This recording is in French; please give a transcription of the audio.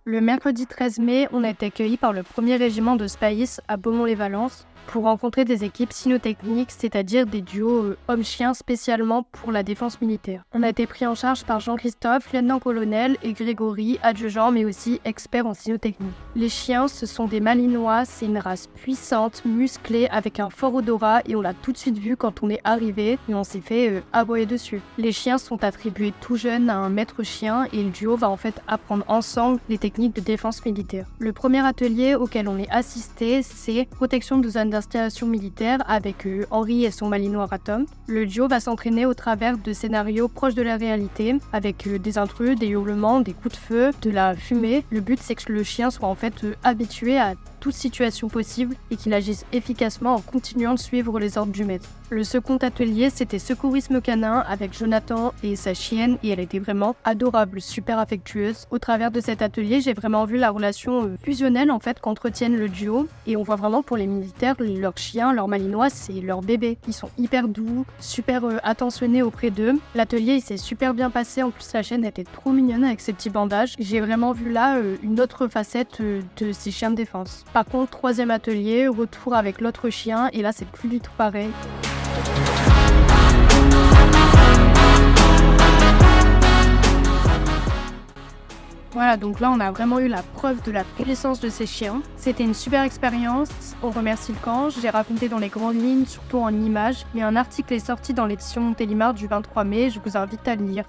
Le mercredi 13 mai, on a été accueillis par le 1er régiment de Space à Beaumont-les-Valences pour rencontrer des équipes cynotechniques, c'est-à-dire des duos hommes-chiens spécialement pour la défense militaire. On a été pris en charge par Jean-Christophe, lieutenant-colonel, et Grégory, adjudant mais aussi expert en cynotechnie. Les chiens, ce sont des Malinois, c'est une race puissante, musclée, avec un fort odorat et on l'a tout de suite vu quand on est arrivé et on s'est fait aboyer dessus. Les chiens sont attribués tout jeunes à un maître chien et le duo va en fait apprendre ensemble les techniques de défense militaire. Le premier atelier auquel on est assisté, c'est protection de zones d'installation militaire avec Henri et son Malinois Ratom. Le duo va s'entraîner au travers de scénarios proches de la réalité, avec des intrus, des hurlements, des coups de feu, de la fumée. Le but c'est que le chien soit en fait habitué à toute situation possible et qu'il agisse efficacement en continuant de suivre les ordres du maître. Le second atelier, c'était secourisme canin avec Jonathan et sa chienne et elle était vraiment adorable, super affectueuse. Au travers de cet atelier, j'ai vraiment vu la relation fusionnelle en fait qu'entretiennent le duo et on voit vraiment pour les militaires, leurs chiens, leurs malinois, c'est leur bébé. Ils sont hyper doux, super attentionnés auprès d'eux. L'atelier il s'est super bien passé, en plus la chienne était trop mignonne avec ses petits bandages. J'ai vraiment vu là une autre facette de ces chiens de défense. Par contre, troisième atelier, retour avec l'autre chien et là c'est plus du tout pareil. Voilà, donc là on a vraiment eu la preuve de la puissance de ces chiens. C'était une super expérience, on remercie le camp, j'ai raconté dans les grandes lignes, surtout en images, mais un article est sorti dans l'édition Montélimar du 23 mai, je vous invite à le lire.